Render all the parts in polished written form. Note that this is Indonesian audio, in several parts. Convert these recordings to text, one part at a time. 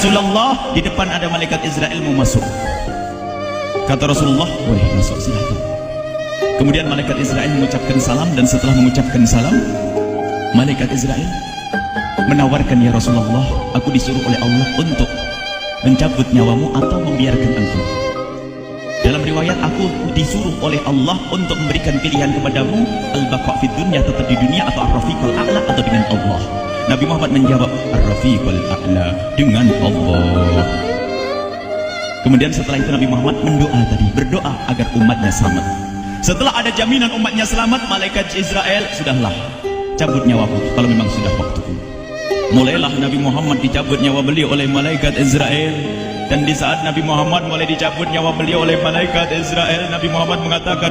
Rasulullah, di depan ada malaikat Israel mau masuk. Kata Rasulullah, boleh masuk, silahkan. Kemudian malaikat Israel mengucapkan salam, dan setelah mengucapkan salam, malaikat Israel menawarkan, ya Rasulullah, aku disuruh oleh Allah untuk mencabut nyawamu atau membiarkan engkau. Dalam riwayat, aku disuruh oleh Allah untuk memberikan pilihan kepadamu, al-baqa' fid dunya, tetap di dunia, atau ar-rafiqul a'la, atau dengan Allah. Nabi Muhammad menjawab, ar-rafiqul a'la, dengan Allah. Kemudian setelah itu Nabi Muhammad berdoa agar umatnya selamat. Setelah ada jaminan umatnya selamat, malaikat Israel, sudahlah, cabut nyawaku kalau memang sudah waktuku. Mulailah Nabi Muhammad dicabut nyawa beliau oleh malaikat Israel. Dan di saat Nabi Muhammad mulai dicabut nyawa beliau oleh malaikat Israel, Nabi Muhammad mengatakan,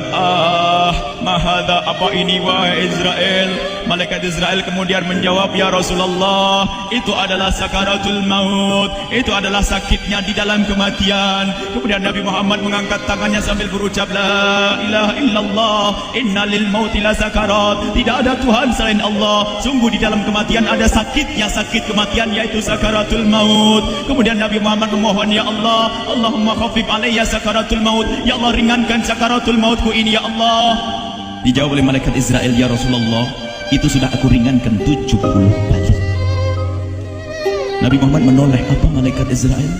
mahadha, apa ini wahai Israel? Malaikat Israel kemudian menjawab, ya Rasulullah, itu adalah sakaratul maut, itu adalah sakitnya di dalam kematian. Kemudian Nabi Muhammad mengangkat tangannya sambil berucap, la ilaha illallah, inna lil mauti la sakarat, tidak ada Tuhan selain Allah, sungguh di dalam kematian ada sakitnya, sakit kematian, yaitu sakaratul maut. Kemudian Nabi Muhammad memohon, ya Allah, Allahumma khafif alayya sakaratul maut, ya Allah, ringankan sakaratul mautku ini, ya Allah. Dijawab oleh malaikat Israel, ya Rasulullah, itu sudah aku ringankan 70 kali. Nabi Muhammad menoleh, apa malaikat Israel?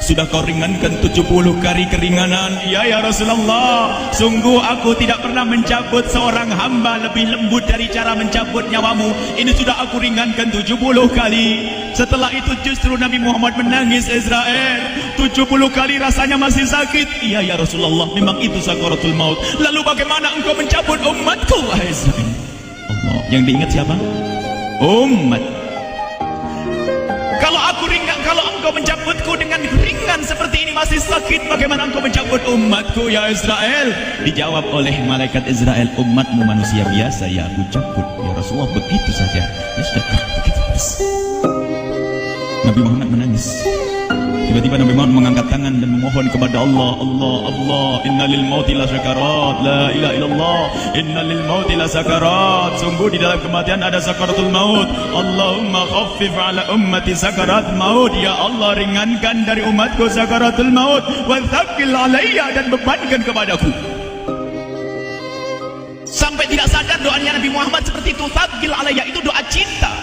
Sudah kau ringankan 70 kali keringanan? Ya Rasulullah, sungguh aku tidak pernah mencabut seorang hamba lebih lembut dari cara mencabut nyawamu. Ini sudah aku ringankan 70 kali. Setelah itu justru Nabi Muhammad menangis, Israel, 70 kali rasanya masih sakit. Ya Rasulullah, memang itu sakaratul maut. Lalu bagaimana engkau mencabut umatku, wahai Israel? Allah, yang diingat siapa? Umat. Kalau engkau mencabutku dengan ringan seperti ini masih sakit, bagaimana engkau mencabut umatku, ya Israel? Dijawab oleh malaikat Israel, umatmu manusia biasa, ya aku cabut. Ya Rasulullah, begitu saja. Ya sudah, begitu. Nabi Muhammad menangis. Tiba-tiba Nabi Muhammad mengangkat tangan dan memohon kepada Allah, Allah, inna lil mauti la sakarat, la ilaha illallah, inna lil mauti la sakarat, sungguh di dalam kematian ada sakaratul maut. Allahumma khaffif ala ummati sakarat maut, ya Allah, ringankan dari umatku sakaratul maut, wa thaqqil alayya, dan bebankan kepadaku. Sampai tidak sadar doanya Nabi Muhammad seperti itu, thaqqil alayya, itu doa cinta.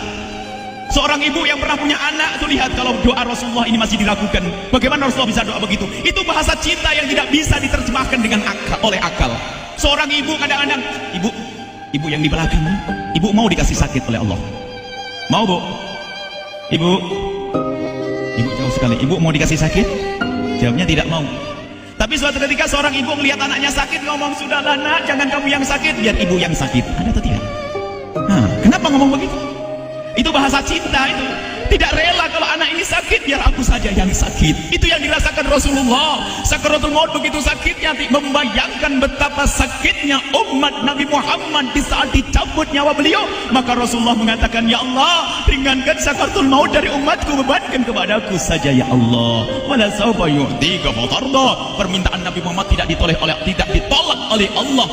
Seorang ibu yang pernah punya anak itu, lihat kalau doa Rasulullah ini masih dilakukan, bagaimana Rasulullah bisa doa begitu? Itu bahasa cinta yang tidak bisa diterjemahkan dengan oleh akal. Seorang ibu kadang-kadang, ibu yang di belakang, ibu mau dikasih sakit oleh Allah? Mau, Bu? Ibu jauh sekali. Ibu mau dikasih sakit? Jawabnya tidak mau. Tapi suatu ketika seorang ibu melihat anaknya sakit, ngomong, sudahlah nak, jangan kamu yang sakit, biar ibu yang sakit. Ada atau tidak? Kenapa ngomong begitu? Itu bahasa cinta itu. Tidak rela kalau anak ini sakit, biar aku saja yang sakit. Itu yang dirasakan Rasulullah. Sakaratul maut begitu sakitnya, membayangkan betapa sakitnya umat Nabi Muhammad di saat dicabut nyawa beliau. Maka Rasulullah mengatakan, ya Allah, ringankan sakaratul maut dari umatku, bebankan kepadaku saja, ya Allah. Wala sawfa yu'tika fatarda. Permintaan Nabi Muhammad tidak ditolak oleh Allah,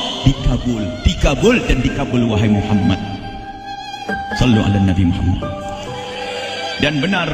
dikabul dan dikabul, wahai Muhammad. Sallu ala Nabi Muhammad. Dan benar,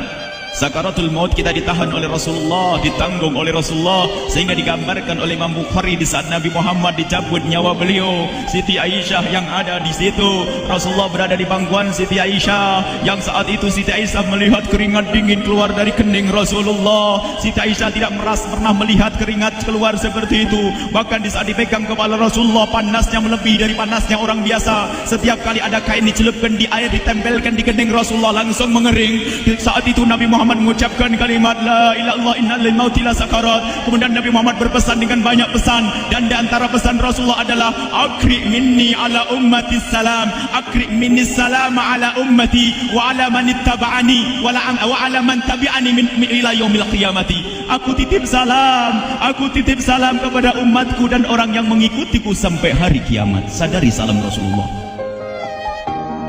sakaratul maut kita ditahan oleh Rasulullah, ditanggung oleh Rasulullah, sehingga digambarkan oleh Imam Bukhari di saat Nabi Muhammad dicabut nyawa beliau, Siti Aisyah yang ada di situ. Rasulullah berada di pangkuan Siti Aisyah, yang saat itu Siti Aisyah melihat keringat dingin keluar dari kening Rasulullah. Siti Aisyah tidak pernah melihat keringat keluar seperti itu. Bahkan di saat dipegang kepala Rasulullah, panasnya melebihi dari panasnya orang biasa. Setiap kali ada kain dicelupkan di air, ditempelkan di kening Rasulullah, langsung mengering. Saat itu Nabi Muhammad mengucapkan kalimat la ilaha illallah, inna lil mauti la sakarat. Kemudian Nabi Muhammad berpesan dengan banyak pesan, dan di antara pesan Rasulullah adalah akri minni ala ummati salam, akri minni salam ala ummati wa ala man ittaba'ani wa ala man tabi'ani min ila yaumil qiyamati. Aku titip salam kepada umatku dan orang yang mengikutiku sampai hari kiamat. Sadari salam Rasulullah.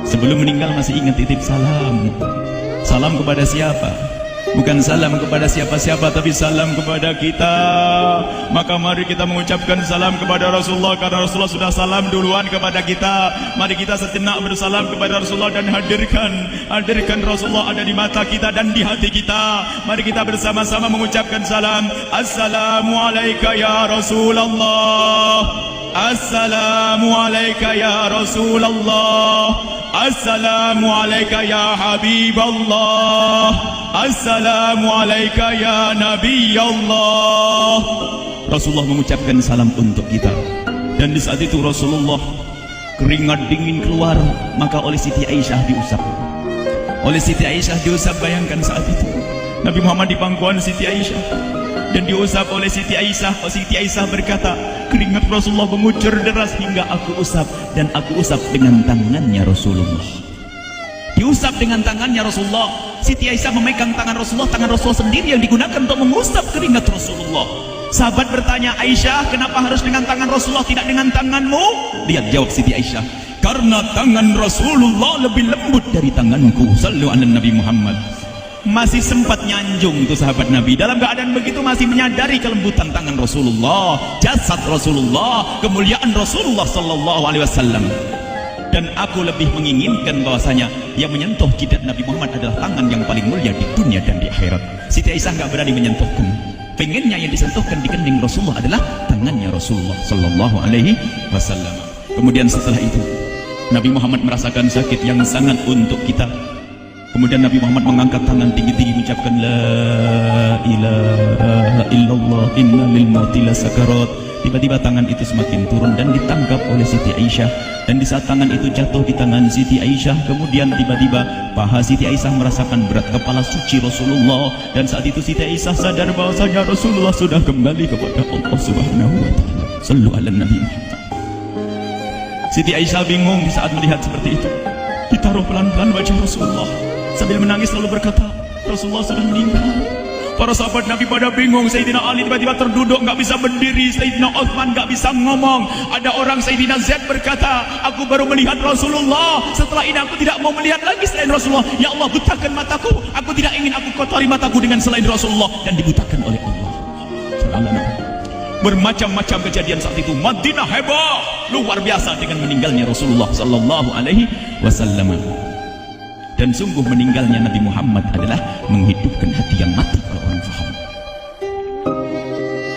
Sebelum meninggal masih ingat titip salam. Salam kepada siapa? Bukan salam kepada siapa-siapa, tapi salam kepada kita. Maka mari kita mengucapkan salam kepada Rasulullah, karena Rasulullah sudah salam duluan kepada kita. Mari kita sejenak bersalam kepada Rasulullah dan hadirkan Rasulullah ada di mata kita dan di hati kita. Mari kita bersama-sama mengucapkan salam. Assalamualaikum ya Rasulullah. Assalamualaikum ya Rasulullah. Assalamualaikum ya Habiballah. Assalamualaikum ya Nabi Allah. Rasulullah mengucapkan salam untuk kita. Dan di saat itu Rasulullah keringat dingin keluar, maka oleh Siti Aisyah diusap. Oleh Siti Aisyah diusap, bayangkan saat itu Nabi Muhammad di pangkuan Siti Aisyah dan diusap oleh Siti Aisyah. Siti Aisyah berkata, keringat Rasulullah mengucur deras hingga aku usap, dan aku usap dengan tangannya Rasulullah. Diusap dengan tangannya Rasulullah. Siti Aisyah memegang tangan Rasulullah sendiri yang digunakan untuk mengusap keringat Rasulullah. Sahabat bertanya, Aisyah, kenapa harus dengan tangan Rasulullah tidak dengan tanganmu? Lihat jawab Siti Aisyah, karena tangan Rasulullah lebih lembut dari tanganku. Sallu ala Nabi Muhammad. Masih sempat nyanjung tuh sahabat Nabi. Dalam keadaan begitu masih menyadari kelembutan tangan Rasulullah, jasad Rasulullah, kemuliaan Rasulullah sallallahu alaihi wasallam. Dan aku lebih menginginkan bahwasanya yang menyentuh jidat Nabi Muhammad adalah tangan yang paling mulia di dunia dan di akhirat. Siti Aisyah enggak berani menyentuhkan. Pengennya yang disentuhkan di kening Rasulullah adalah tangannya Rasulullah sallallahu alaihi wasallam. Kemudian setelah itu Nabi Muhammad merasakan sakit yang sangat untuk kita. Kemudian Nabi Muhammad mengangkat tangan tinggi-tinggi mengucapkan la ilaha illallah inna lil mauti lasakarat. Tiba-tiba tangan itu semakin turun dan ditangkap oleh Siti Aisyah. Dan di saat tangan itu jatuh di tangan Siti Aisyah, kemudian tiba-tiba paha Siti Aisyah merasakan berat kepala suci Rasulullah. Dan saat itu Siti Aisyah sadar bahwasanya Rasulullah sudah kembali kepada Allah Subhanahu wa taala. Sallu ala Nabi Muhammad. Siti Aisyah bingung di saat melihat seperti itu. Ditaruh pelan-pelan wajah Rasulullah sambil menangis lalu berkata, Rasulullah sudah meninggal. Para sahabat Nabi pada bingung. Sayyidina Ali tiba-tiba terduduk, nggak bisa berdiri. Sayyidina Utsman nggak bisa ngomong. Ada orang, Sayyidina Zaid berkata, aku baru melihat Rasulullah, setelah ini aku tidak mau melihat lagi selain Rasulullah. Ya Allah, butakan mataku, aku tidak ingin aku kotori mataku dengan selain Rasulullah. Dan dibutakan oleh Allah. Bermacam-macam kejadian saat itu. Madinah heboh luar biasa dengan meninggalnya Rasulullah sallallahu alaihi wasallam. Dan sungguh meninggalnya Nabi Muhammad adalah menghidupkan hati yang mati kalau orang faham.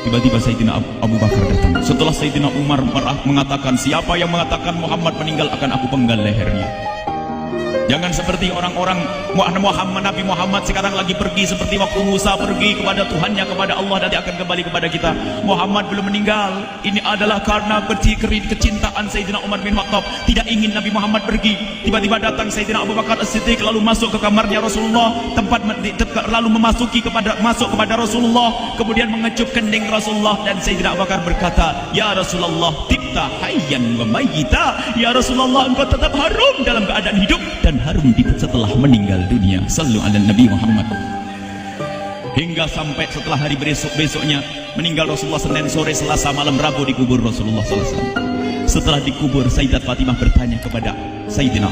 Tiba-tiba Sayyidina Abu Bakar datang. Setelah Sayyidina Umar mengatakan, siapa yang mengatakan Muhammad meninggal akan aku penggal lehernya. Jangan seperti orang-orang Nabi Muhammad sekarang lagi pergi seperti waktu Musa pergi kepada Tuhannya, kepada Allah, nanti akan kembali kepada kita. Muhammad belum meninggal. Ini adalah karena kecintaan Sayyidina Umar bin Khattab, tidak ingin Nabi Muhammad pergi. Tiba-tiba datang Sayyidina Abu Bakar As-Siddiq lalu masuk ke kamarnya Rasulullah, lalu masuk kepada Rasulullah, kemudian mengecup kening Rasulullah. Dan Sayyidina Abu Bakar berkata, ya Rasulullah, tibta hayyan wa mayyita. Ya Rasulullah, engkau tetap harum dalam keadaan hidup dan harum setelah meninggal dunia. Sallu ala Nabi Muhammad. Hingga sampai setelah hari besoknya meninggal Rasulullah, Senin sore, Selasa malam, Rabu dikubur Rasulullah SAW. Setelah dikubur, Sayyidat Fatimah bertanya kepada Sayyidina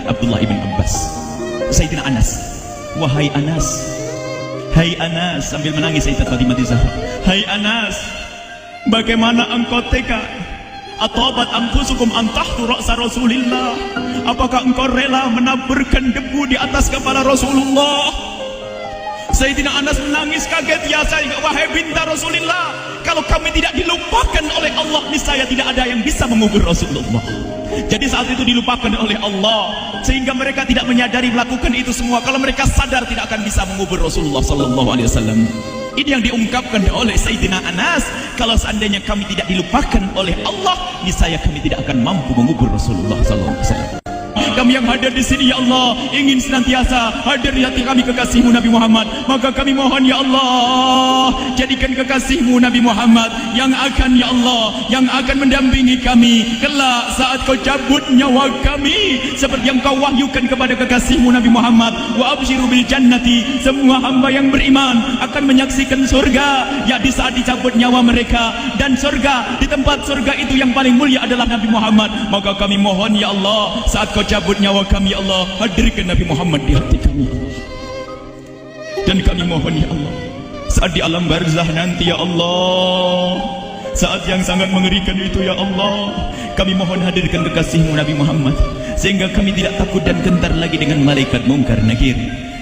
Abdullah ibn Abbas, Sayyidina Anas, wahai Anas, hai Anas, sambil menangis Sayyidat Fatimah di Zahra, hai Anas, bagaimana engkau tega? Atabat anfusukum an tahtu ra'sa Rasulillah. Apakah engkau rela menaburkan debu di atas kepala Rasulullah? Sayyidina Anas menangis kaget, ya wahai binta Rasulillah, kalau kami tidak dilupakan oleh Allah, niscaya tidak ada yang bisa mengubur Rasulullah. Jadi saat itu dilupakan oleh Allah, sehingga mereka tidak menyadari melakukan itu semua. Kalau mereka sadar, tidak akan bisa mengubur Rasulullah sallallahu alaihi wasallam. Ini yang diungkapkan oleh Sayyidina Anas. Kalau seandainya kami tidak dilupakan oleh Allah, niscaya kami tidak akan mampu mengubur Rasulullah sallallahu alaihi wasallam. Kami yang hadir di sini, ya Allah, ingin senantiasa hadir di hati kami kekasihmu Nabi Muhammad. Maka kami mohon, ya Allah, jadikan kekasihmu Nabi Muhammad yang akan, ya Allah, yang akan mendampingi kami kelak saat kau cabut nyawa kami, seperti yang kau wahyukan kepada kekasihmu Nabi Muhammad. Wa abshiru bil jannati, semua hamba yang beriman akan menyaksikan surga, ya di saat dicabut nyawa mereka. Dan surga, di tempat surga itu yang paling mulia adalah Nabi Muhammad. Maka kami mohon, ya Allah, saat kau cabut nyawa kami, ya Allah, hadirkan Nabi Muhammad di hati kami, ya Allah. Dan kami mohon ya Allah, saat di alam barzah nanti ya Allah, saat yang sangat mengerikan itu ya Allah, kami mohon hadirkan kekasih-Mu Nabi Muhammad, sehingga kami tidak takut dan gentar lagi dengan malaikat mungkar nakir.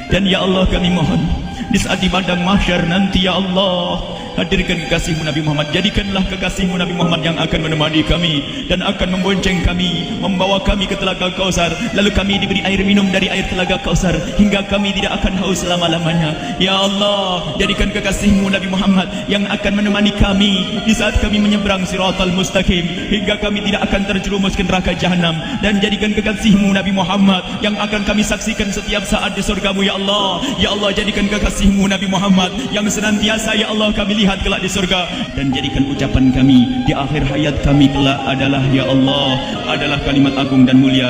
Dan ya Allah kami mohon, di saat di padang mahsyar nanti ya Allah, hadirkan kekasih-Mu Nabi Muhammad. Jadikanlah kekasih-Mu Nabi Muhammad yang akan menemani kami dan akan membonceng kami, membawa kami ke telaga Kausar. Lalu kami diberi air minum dari air telaga Kausar hingga kami tidak akan haus selama-lamanya. Ya Allah, jadikan kekasih-Mu Nabi Muhammad yang akan menemani kami di saat kami menyeberang Siratal Mustaqim hingga kami tidak akan terjerumus ke neraka Jahanam. Dan jadikan kekasih-Mu Nabi Muhammad yang akan kami saksikan setiap saat di surga-Mu ya Allah. Ya Allah, jadikan kekasih-Mu Nabi Muhammad yang senantiasa ya Allah kami lihat kelak di surga. Dan jadikan ucapan kami di akhir hayat kami kelak adalah ya Allah, adalah kalimat agung dan mulia,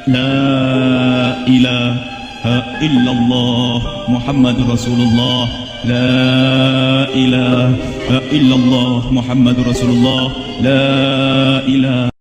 La ilaha illallah Muhammadur Rasulullah. La ilaha illallah Muhammadur Rasulullah. La ilaha